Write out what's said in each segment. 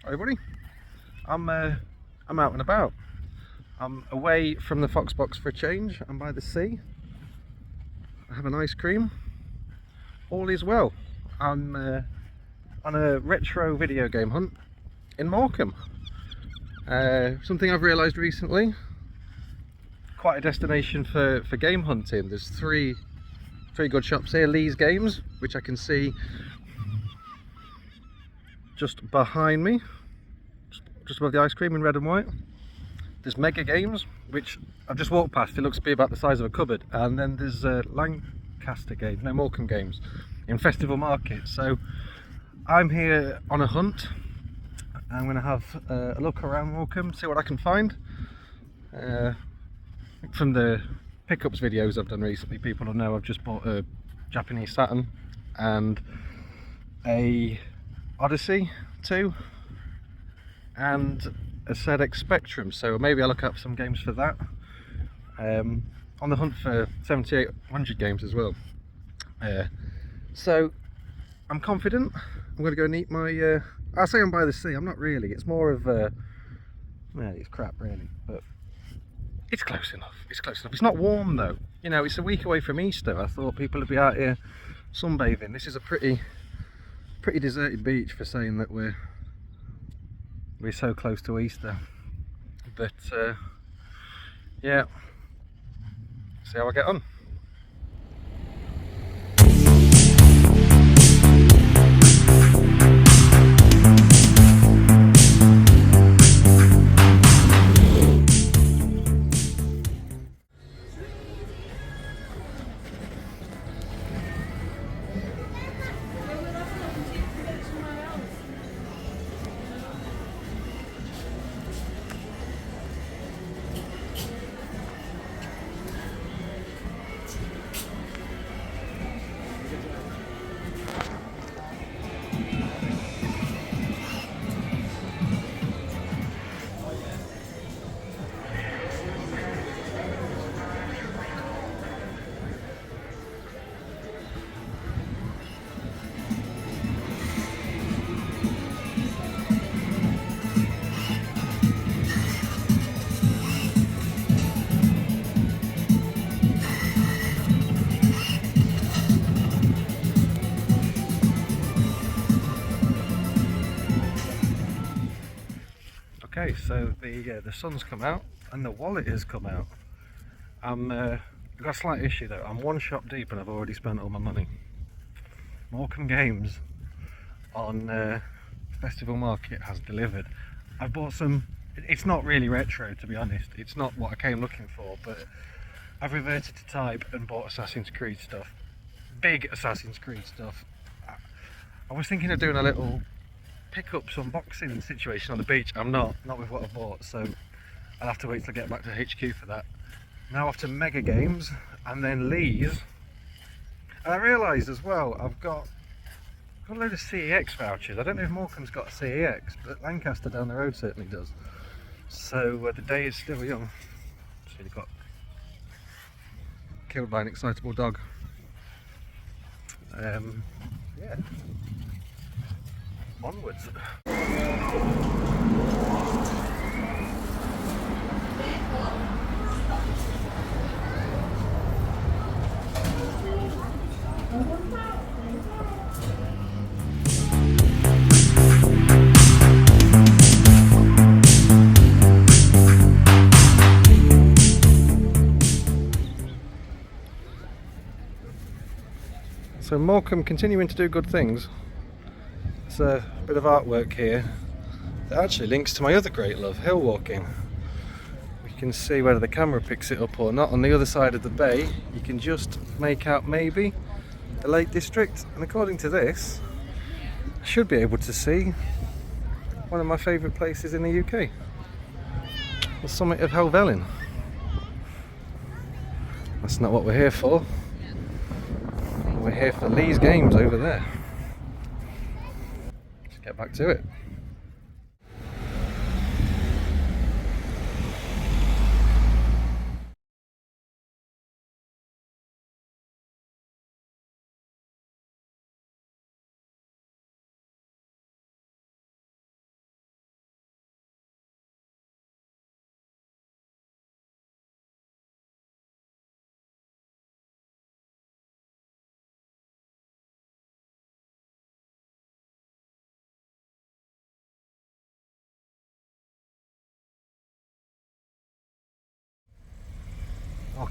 Hi everybody, I'm out and about. I'm away from the Fox box for a change. I'm by the sea. I have an ice cream. All is well. I'm on a retro video game hunt in Morcambe. Something I've realised recently. Quite a destination for game hunting. There's three good shops here. Lee's Games, which I can see just behind me, just above the ice cream in red and white. There's Mega Games, which I've just walked past. It looks to be about the size of a cupboard. And then there's Morcambe Games in Festival Market. So I'm here on a hunt. I'm going to have a look around Morcambe, see what I can find. From the pickups videos I've done recently, people will know I've just bought a Japanese Saturn and a Odyssey 2 and a ZX Spectrum, so maybe I'll look up some games for that. On the hunt for 7800 games as well. So I'm confident. I'm going to go and eat my I say I'm by the sea, I'm not really. It's more of well, it's crap really, but it's close enough. It's close enough. It's not warm though. You know, it's a week away from Easter. I thought people would be out here sunbathing. This is a pretty deserted beach for saying that we're so close to Easter. But yeah, see how I get on. Okay, so the sun's come out and the wallet has come out. I've got a slight issue though. I'm one shop deep and I've already spent all my money. Morcambe Games on Festival Market has delivered. I've bought some. It's not really retro, to be honest. It's not what I came looking for, but I've reverted to type and bought Assassin's Creed stuff. Big Assassin's Creed stuff. I was thinking of doing a little pickups unboxing situation on the beach. I'm not with what I bought, so I'll have to wait till I get back to HQ for that. Now off to Mega Games and then Lee's. And I realised as well I've got a load of CEX vouchers. I don't know if Morcambe's got a CEX, but Lancaster down the road certainly does. So the day is still young. So he got killed by an excitable dog. Yeah. Onwards. So Morcambe continuing to do good things. There's a bit of artwork here that actually links to my other great love, hill walking. We can see whether the camera picks it up or not. On the other side of the bay, you can just make out maybe the Lake District, and according to this, I should be able to see one of my favourite places in the UK, the summit of Helvellyn. That's not what we're here for. We're here for Lee's Games over there. Let's get back to it.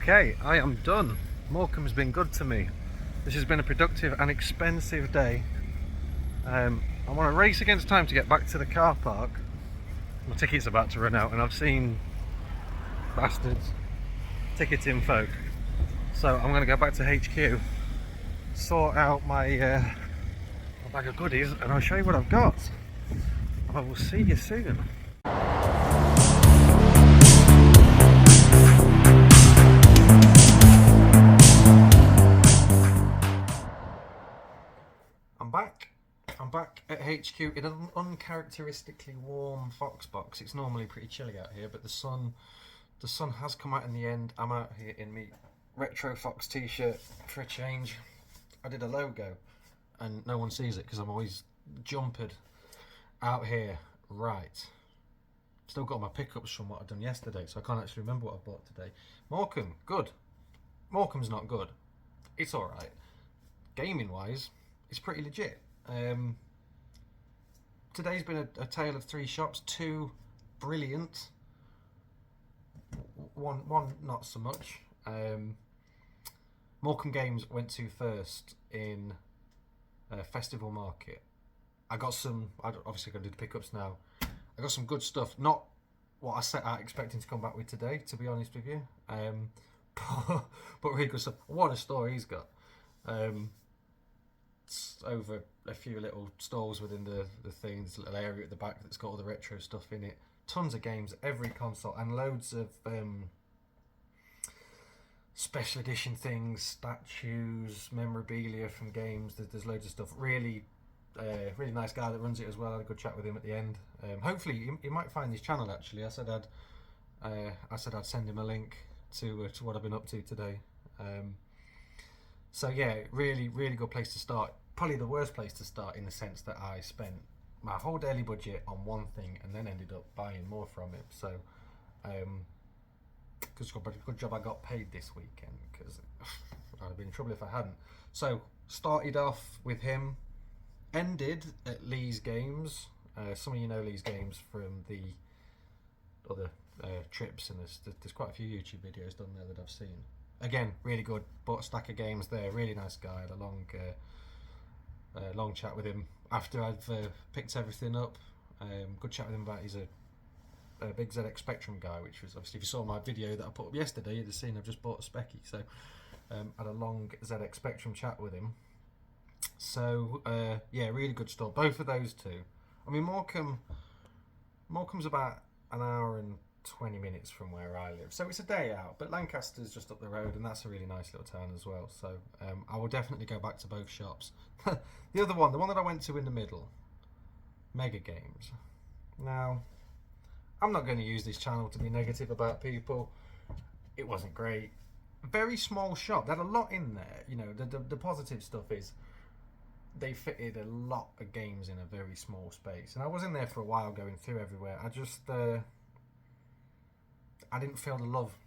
Okay, I am done. Morecambe's been good to me. This has been a productive and expensive day. I want to race against time to get back to the car park. My ticket's about to run out and I've seen bastards ticketing folk. So I'm going to go back to HQ, sort out my bag of goodies, and I'll show you what I've got. I will see you soon. I'm back at HQ in an uncharacteristically warm Fox box. It's normally pretty chilly out here, but the sun has come out in the end. I'm out here in my retro Fox t-shirt for a change. I did a logo and no one sees it because I'm always jumped out here. Right. Still got my pickups from what I've done yesterday, so I can't actually remember what I bought today. Morecambe, good. Morecambe's not good. It's alright. Gaming wise, it's pretty legit. Today's been a tale of three shops, two brilliant, one not so much. Morcambe Games went to first in Festival Market. I got some, obviously going to do the pickups now. I got some good stuff, not what I set out expecting to come back with today, to be honest with you. But really good stuff. What a store he's got. It's over a few little stalls within the thing. There's a little area at the back that's got all the retro stuff in it. Tons of games, every console, and loads of special edition things, statues, memorabilia from games. There's loads of stuff. Really nice guy that runs it as well. I had a good chat with him at the end. Hopefully you might find his channel actually. I said I'd send him a link to what I've been up to today. So yeah, really good place to start. Probably the worst place to start in the sense that I spent my whole daily budget on one thing and then ended up buying more from him. So good job I got paid this weekend, because I'd have been in trouble if I hadn't. So started off with him, ended at Lee's Games. Some of you know Lee's Games from the other trips, and there's quite a few YouTube videos done there that I've seen. Again, really good. Bought a stack of games there. Really nice guy. Had a long chat with him after I've picked everything up. Good chat with him about he's a big ZX Spectrum guy, which was obviously, if you saw my video that I put up yesterday, you'd have seen I've just bought a Specky. So had a long ZX Spectrum chat with him. So yeah, really good stuff. Both of those two. I mean, Morecambe's about an hour and 20 minutes from where I live, so it's a day out, but Lancaster's just up the road and that's a really nice little town as well. So I will definitely go back to both shops. The other one, the one that I went to in the middle, Mega Games. Now, I'm not going to use this channel to be negative about people. It wasn't great. Very small shop. They had a lot in there. You know, the positive stuff is they fitted a lot of games in a very small space, and I was in there for a while going through everywhere. I didn't feel the love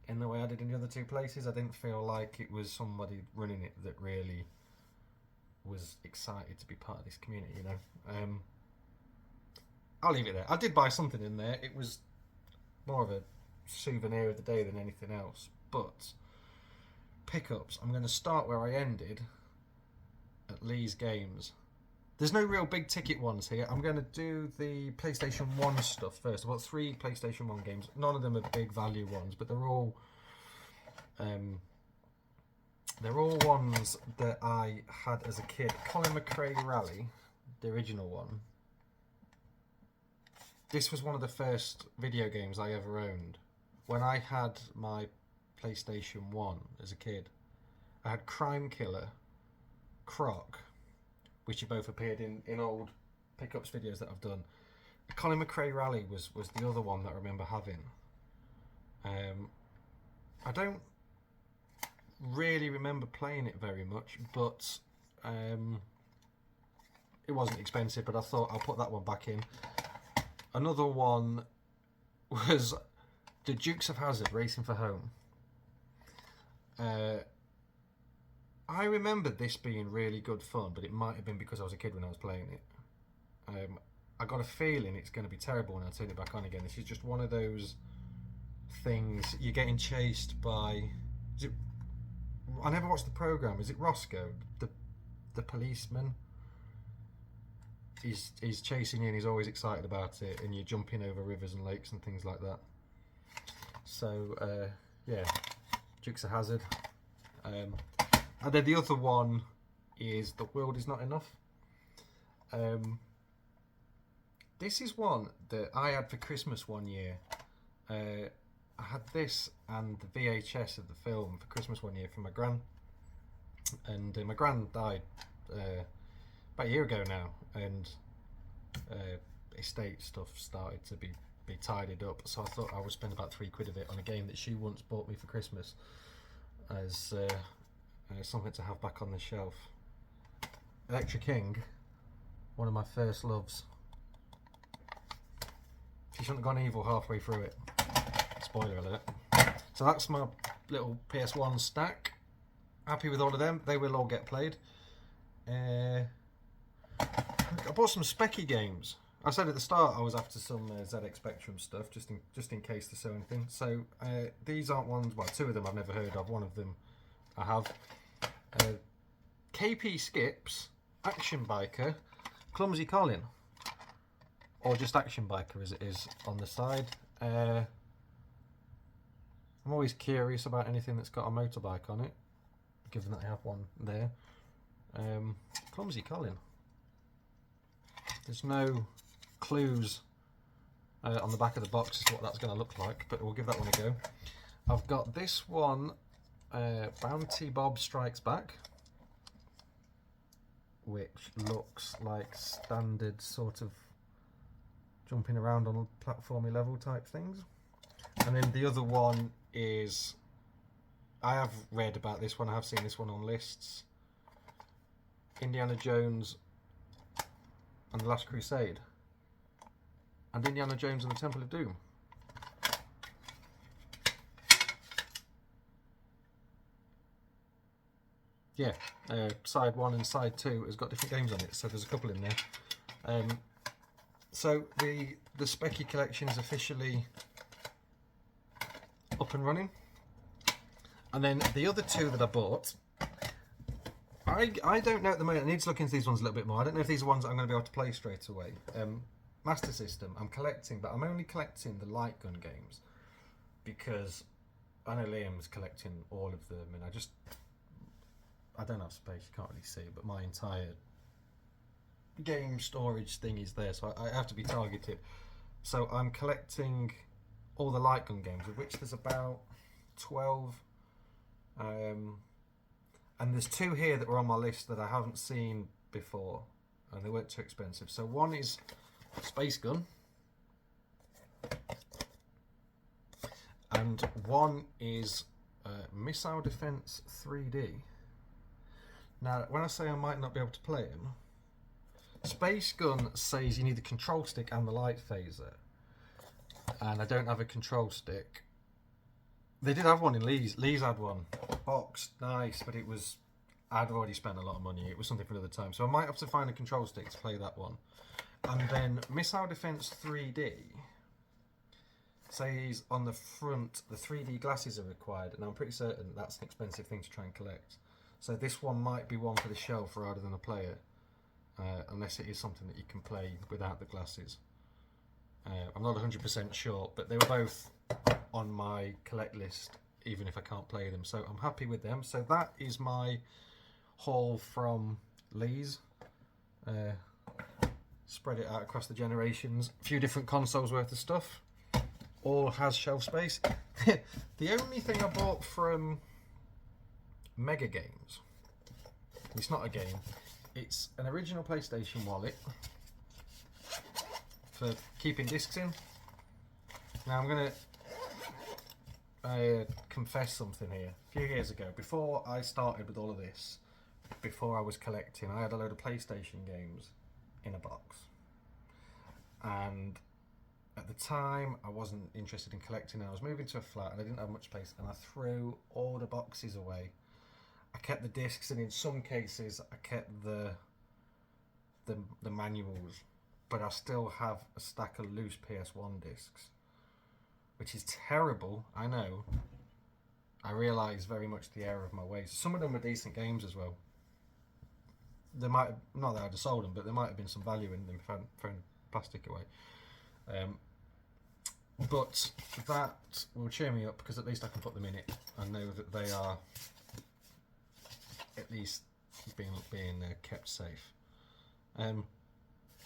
in the way I did in the other two places. I didn't feel like it was somebody running it that really was excited to be part of this community, you know. I'll leave it there. I did buy something in there. It was more of a souvenir of the day than anything else. But pickups, I'm going to start where I ended at Lee's Games. There's no real big ticket ones here. I'm going to do the PlayStation 1 stuff first. I've got 3 PlayStation 1 games. None of them are big value ones, but they're all ones that I had as a kid. Colin McRae Rally, the original one. This was one of the first video games I ever owned. When I had my PlayStation 1 as a kid, I had Crime Killer, Croc, which have both appeared in old pickups videos that I've done. Colin McRae Rally was the other one that I remember having. I don't really remember playing it very much, but it wasn't expensive, but I thought I'll put that one back in. Another one was the Dukes of Hazzard, Racing for Home. I remember this being really good fun, but it might have been because I was a kid when I was playing it. I got a feeling it's going to be terrible when I turn it back on again. This is just one of those things. You're getting chased by Is it? I never watched the programme. Is it Roscoe, the policeman? He's chasing you and he's always excited about it, and you're jumping over rivers and lakes and things like that. So yeah, Dukes of Hazzard. And then the other one is The World Is Not Enough. This is one that I had for Christmas one year. I had this and the VHS of the film for Christmas one year from my gran. And my gran died about a year ago now, and estate stuff started to be tidied up, so I thought I would spend about £3 of it on a game that she once bought me for Christmas as something to have back on the shelf. Electric King, one of my first loves. She shouldn't have gone evil halfway through it. Spoiler alert. So that's my little PS1 stack. Happy with all of them. They will all get played. I bought some specky games. I said at the start I was after some ZX Spectrum stuff, just in case there's so anything. So these aren't ones. Well, two of them I've never heard of. One of them I have. KP Skips, Action Biker, Clumsy Colin, or just Action Biker as it is on the side. I'm always curious about anything that's got a motorbike on it, given that I have one there. Clumsy Colin. There's no clues on the back of the box as to what that's going to look like, but we'll give that one a go. I've got this one, Bounty Bob Strikes Back, which looks like standard sort of jumping around on platformy level type things. And then the other one is, I have read about this one, I have seen this one on lists, Indiana Jones and the Last Crusade, and Indiana Jones and the Temple of Doom. Yeah, side 1 and side 2 has got different games on it, so there's a couple in there. So the Specky collection is officially up and running. And then the other two that I bought, I don't know at the moment. I need to look into these ones a little bit more. I don't know if these are ones that I'm going to be able to play straight away. Master System, I'm collecting, but I'm only collecting the light gun games because I know Liam's collecting all of them, and I don't have space, you can't really see, but my entire game storage thing is there, so I have to be targeted. So I'm collecting all the light gun games, of which there's about 12. And there's two here that were on my list that I haven't seen before, and they weren't too expensive. So one is Space Gun, and one is Missile Defense 3D. Now, when I say I might not be able to play them, Space Gun says you need the control stick and the light phaser, and I don't have a control stick. They did have one in Lee's. Lee's had one. Boxed, nice, but I'd already spent a lot of money. It was something for another time. So I might have to find a control stick to play that one. And then Missile Defense 3D says on the front the 3D glasses are required, and I'm pretty certain that's an expensive thing to try and collect. So this one might be one for the shelf rather than a player, unless it is something that you can play without the glasses. I'm not 100% sure, but they were both on my collect list, even if I can't play them. So I'm happy with them. So that is my haul from Lee's. Spread it out across the generations. A few different consoles worth of stuff. All has shelf space. The only thing I bought from Mega Games, it's not a game, it's an original PlayStation wallet for keeping discs in. Now I'm going to confess something here. A few years ago, before I started with all of this, before I was collecting, I had a load of PlayStation games in a box, and at the time I wasn't interested in collecting. I was moving to a flat and I didn't have much space, and I threw all the boxes away. I kept the discs, and in some cases I kept the manuals, but I still have a stack of loose PS1 discs, which is terrible, I know, I realise very much the error of my ways. Some of them are decent games as well. There might have, not that I'd have sold them, but there might have been some value in them if I hadn't thrown plastic away. But that will cheer me up because at least I can put them in it and know that they are at least being kept safe. I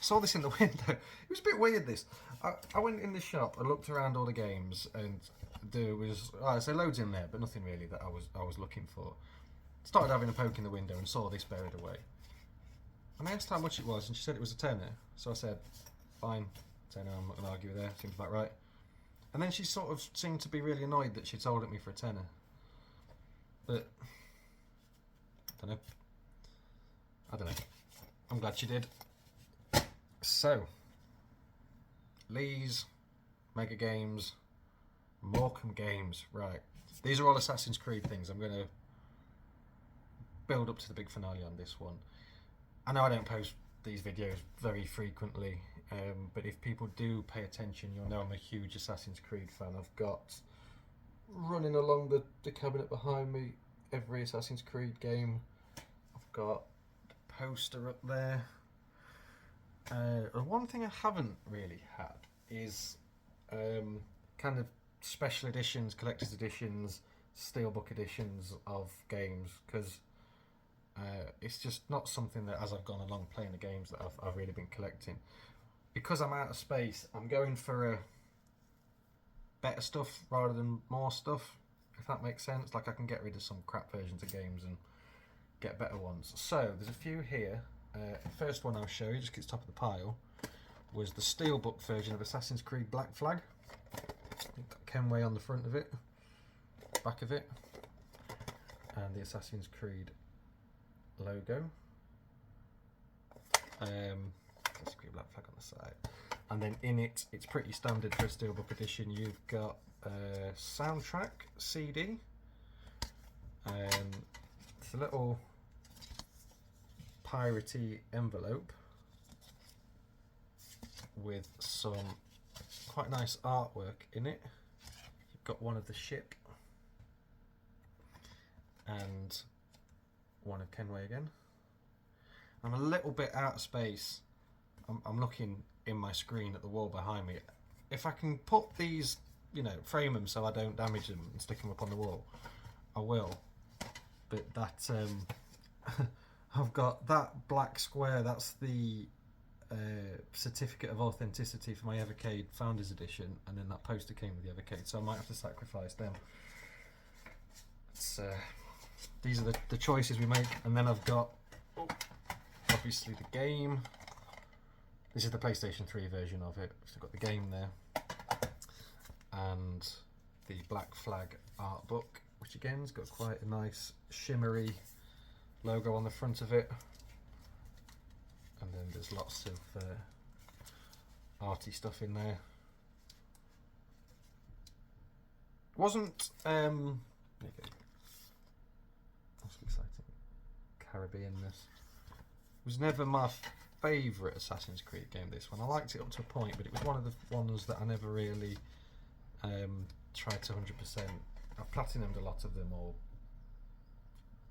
saw this in the window. It was a bit weird. This I went in the shop and looked around all the games, and there was I say loads in there, but nothing really that I was looking for. Started having a poke in the window and saw this buried away. And I asked how much it was, and she said it was a tenner. So I said, fine, tenner. I'm not going to argue with her. Seems about right. And then she sort of seemed to be really annoyed that she'd sold it me for a tenner. But I don't know. I'm glad she did. So, Lee's, Mega Games, Morcambe Games. Right. These are all Assassin's Creed things. I'm going to build up to the big finale on this one. I know I don't post these videos very frequently, but if people do pay attention, you'll know I'm a huge Assassin's Creed fan. I've got, running along the cabinet behind me, every Assassin's Creed game. I've got the poster up there. One thing I haven't really had is kind of special editions, collector's editions, steelbook editions of games, because it's just not something that as I've gone along playing the games that I've really been collecting. Because I'm out of space, I'm going for better stuff rather than more stuff, if that makes sense. Like I can get rid of some crap versions of games and get better ones. So there's a few here. First one I'll show you, just 'cause it's top of the pile, was the steelbook version of Assassin's Creed Black Flag. Got Kenway on the front of it, back of it, and the Assassin's Creed logo. Assassin's Creed Black Flag on the side, and then in it, it's pretty standard for a steelbook edition. You've got a soundtrack CD. It's a little piratey envelope with some quite nice artwork in it. You've got one of the ship and one of Kenway again. I'm a little bit out of space. I'm looking in my screen at the wall behind me. If I can put these, frame them so I don't damage them and stick them up on the wall, I will. But that I've got that black square. That's the certificate of authenticity for my Evercade Founders Edition, and then that poster came with the Evercade, so I might have to sacrifice them. These are the choices we make. And then I've got obviously the game. This is the PlayStation 3 version of it. So I've got the game there, and the Black Flag art book, which again has got quite a nice shimmery logo on the front of it, and then there's lots of arty stuff in there. Wasn't there you go. That's exciting. Caribbeanness. Was never my favourite Assassin's Creed game, this one. I liked it up to a point, but it was one of the ones that I never really tried to 100%. I've platinumed a lot of them, or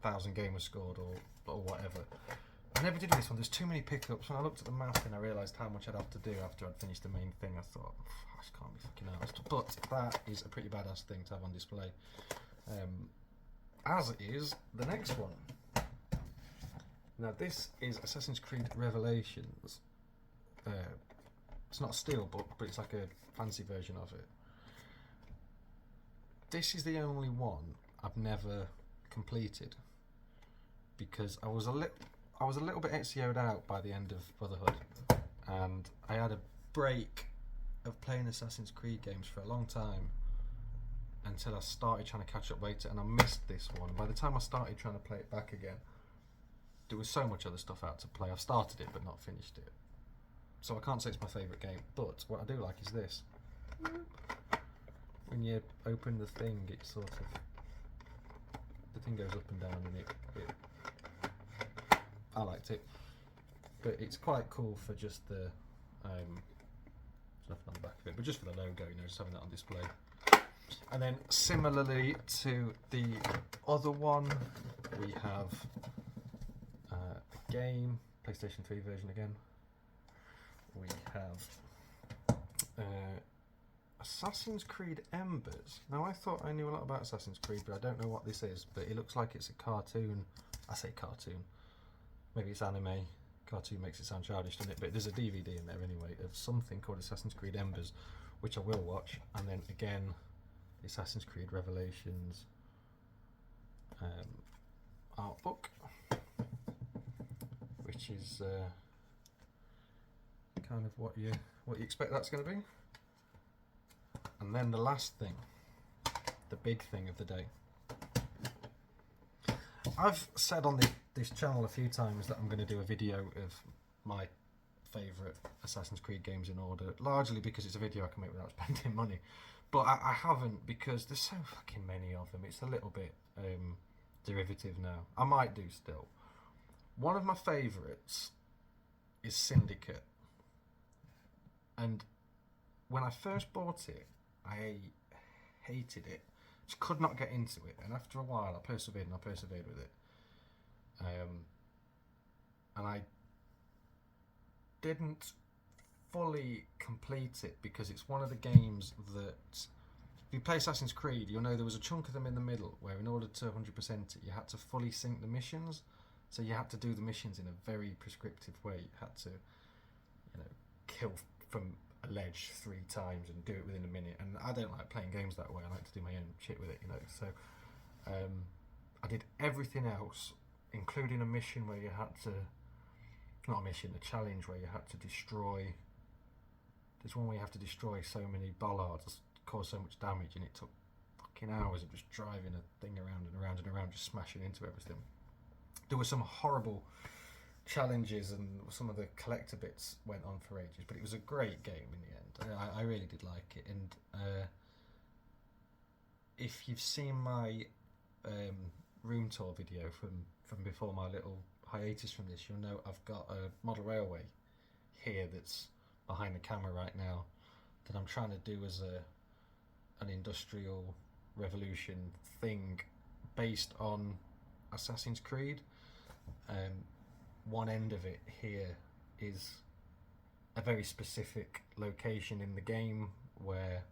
1,000 gamers scored, or whatever. I never did this one. There's too many pickups. When I looked at the map and I realised how much I'd have to do after I'd finished the main thing, I thought, I just can't be fucking arsed. But that is a pretty badass thing to have on display. As is the next one. Now this is Assassin's Creed Revelations. It's not a steel book, but it's like a fancy version of it. This is the only one I've never completed, because I was a little bit SEO'd out by the end of Brotherhood, and I had a break of playing Assassin's Creed games for a long time until I started trying to catch up later, and I missed this one. By the time I started trying to play it back again, there was so much other stuff out to play. I've started it but not finished it, so I can't say it's my favourite game. But what I do like is this. When you open the thing, it sort of, the thing goes up and down, and it I liked it, but it's quite cool for just the there's nothing on the back of it, but just for the logo, just having that on display. And then similarly to the other one, we have a game, PlayStation 3 version again. We have Assassin's Creed Embers. Now I thought I knew a lot about Assassin's Creed, but I don't know what this is. But it looks like it's a cartoon. I say cartoon. Maybe it's anime. Cartoon makes it sound childish, doesn't it? But there's a DVD in there anyway of something called Assassin's Creed Embers, which I will watch. And then again, Assassin's Creed Revelations art book, which is kind of what you expect that's going to be. And then the last thing, the big thing of the day. I've said on this channel a few times that I'm going to do a video of my favourite Assassin's Creed games in order, largely because it's a video I can make without spending money. But I haven't, because there's so fucking many of them. It's a little bit derivative now. I might do still. One of my favourites is Syndicate. And when I first bought it, I hated it. Just could not get into it. And after a while, I persevered with it. And I didn't fully complete it because it's one of the games that, if you play Assassin's Creed, you'll know there was a chunk of them in the middle where in order to 100% it, you had to fully sync the missions. So you had to do the missions in a very prescriptive way. You had to, kill from a ledge 3 times and do it within a minute. And I don't like playing games that way. I like to do my own shit with it, So I did everything else, including a mission where you had to, not a mission, a challenge where you had to destroy, there's one where you have to destroy so many bollards, cause so much damage, and it took fucking hours of just driving a thing around and around and around, just smashing into everything. There were some horrible challenges and some of the collector bits went on for ages, but it was a great game in the end. I really did like it. And if you've seen my room tour video from before my little hiatus from this, you'll know I've got a model railway here that's behind the camera right now that I'm trying to do as an industrial revolution thing based on Assassin's Creed. One end of it here is a very specific location in the game where,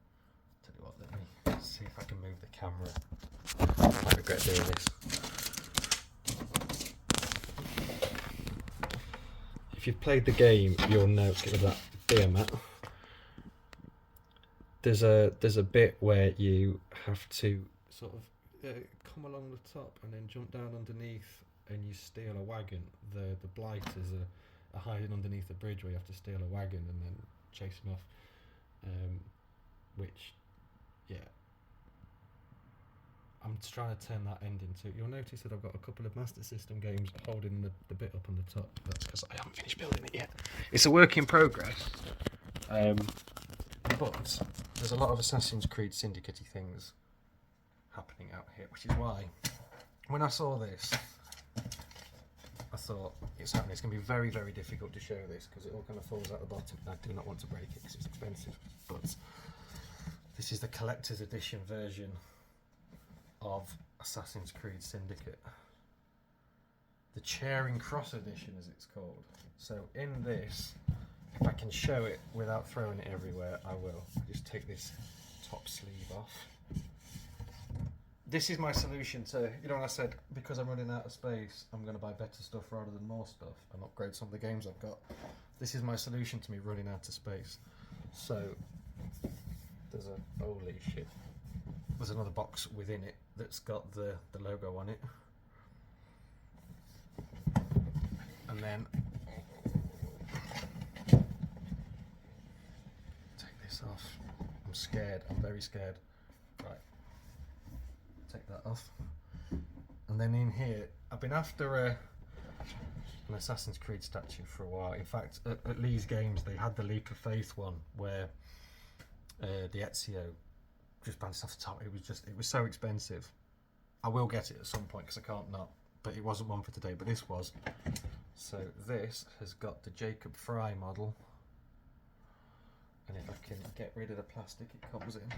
tell you what, let me see if I can move the camera. I regret doing this. If you've played the game, you'll know, let's get rid of that beer mat. There's a bit where you have to sort of come along the top and then jump down underneath, and you steal a wagon. The blighters are hiding underneath the bridge where you have to steal a wagon and then chase them off. Which, yeah, I'm trying to turn that end into. You'll notice that I've got a couple of Master System games holding the bit up on the top. That's because I haven't finished building it yet. It's a work in progress. But there's a lot of Assassin's Creed Syndicate-y things happening out here, which is why when I saw this, I thought it's happening. It's going to be very, very difficult to show this because it all kind of falls out the bottom. I do not want to break it because it's expensive. But this is the collector's edition version of Assassin's Creed Syndicate. The Charing Cross edition, as it's called. So in this, if I can show it without throwing it everywhere, I will. Just take this top sleeve off. This is my solution to, when I said, because I'm running out of space, I'm going to buy better stuff rather than more stuff and upgrade some of the games I've got. This is my solution to me running out of space. So, there's a, holy shit, there's another box within it that's got the logo on it. And then, take this off. I'm scared, I'm very scared. Right. Take that off, and then in here I've been after an Assassin's Creed statue for a while. In fact, at Lee's Games they had the Leap of Faith one where the Ezio just bounced off the top. It was so expensive. I will get it at some point because I can't not, but it wasn't one for today, but this was. So this has got the Jacob Fry model, and if I can get rid of the plastic it comes in,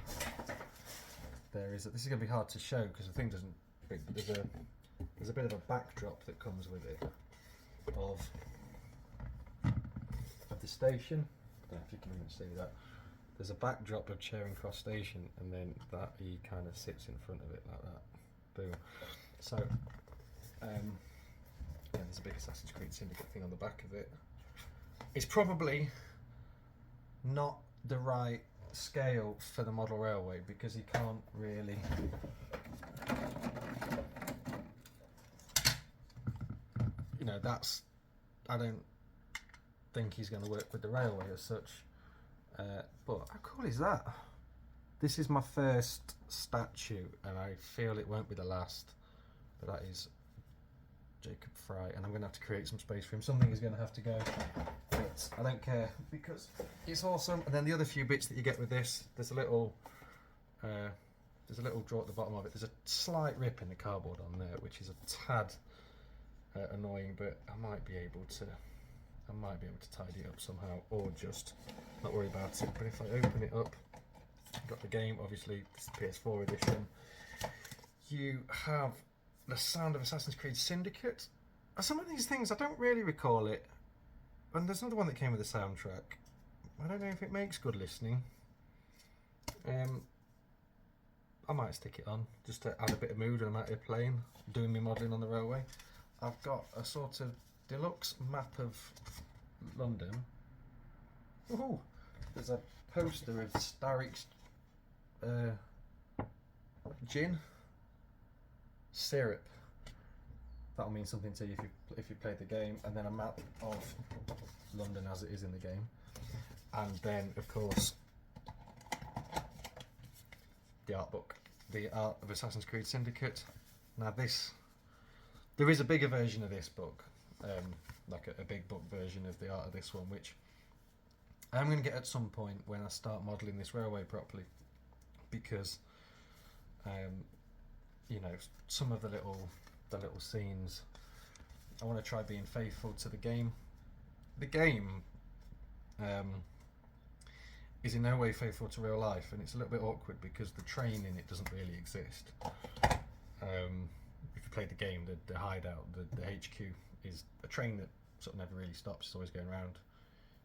there is that this is going to be hard to show because the thing doesn't. But there's a bit of a backdrop that comes with it of the station. I don't know if you can even see that. There's a backdrop of Charing Cross Station, and then that he kind of sits in front of it like that. Boom. So, yeah, there's a big Assassin's Creed Syndicate thing on the back of it. It's probably not the right scale for the model railway because he can't really that's, I don't think he's going to work with the railway as such, but how cool is that? This is my first statue and I feel it won't be the last, but that is Jacob Fry, and I'm going to have to create some space for him. Something is going to have to go, but I don't care because it's awesome. And then the other few bits that you get with this, there's a little drawer at the bottom of it. There's a slight rip in the cardboard on there, which is a tad annoying, but I might be able to tidy it up somehow, or just not worry about it. But if I open it up, you've got the game, obviously this is the PS4 edition. You have the sound of Assassin's Creed Syndicate. Some of these things I don't really recall it, and there's another one that came with the soundtrack. I don't know if it makes good listening. I might stick it on just to add a bit of mood when I'm out here playing, doing my modelling on the railway. I've got a sort of deluxe map of London. Ooh, there's a poster of Starrick's gin syrup. That'll mean something to you if you play the game. And then a map of London as it is in the game. And then, of course, the art book, the art of Assassin's Creed Syndicate. Now there is a bigger version of this book, like a big book version of the art of this one, which I'm going to get at some point when I start modelling this railway properly, because some of the little scenes, I want to try being faithful to the game. The game is in no way faithful to real life, and it's a little bit awkward because the train in it doesn't really exist. If you play the game, the hideout, the HQ is a train that sort of never really stops, it's always going around.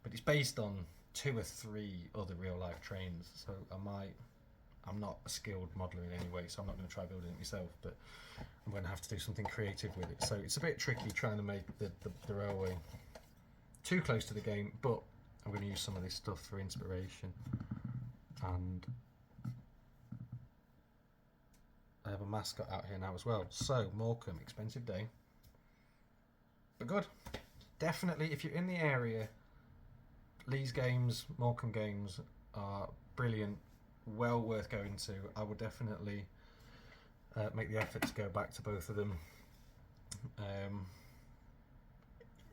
But it's based on 2 or 3 other real life trains, so I'm not a skilled modeller in any way, so I'm not going to try building it myself, but I'm going to have to do something creative with it. So it's a bit tricky trying to make the railway too close to the game, but I'm going to use some of this stuff for inspiration. And I have a mascot out here now as well. So Morcambe, expensive day, but good. Definitely, if you're in the area, Lee's games, Morcambe games are brilliant, well worth going to. I would definitely make the effort to go back to both of them.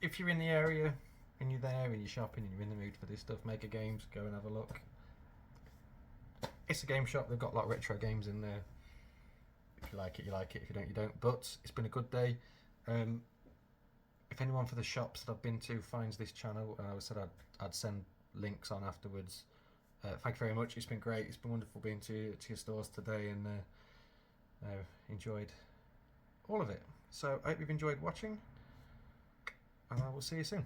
If you're in the area and you're there and you're shopping and you're in the mood for this stuff, Mega Games, go and have a look. It's a game shop, they've got a lot of retro games in there. If you like it, you like it. If you don't, you don't. But it's been a good day. If anyone for the shops that I've been to finds this channel, I said I'd send links on afterwards. Thank you very much. It's been great. It's been wonderful being to your stores today, and enjoyed all of it. So I hope you've enjoyed watching, and I will see you soon.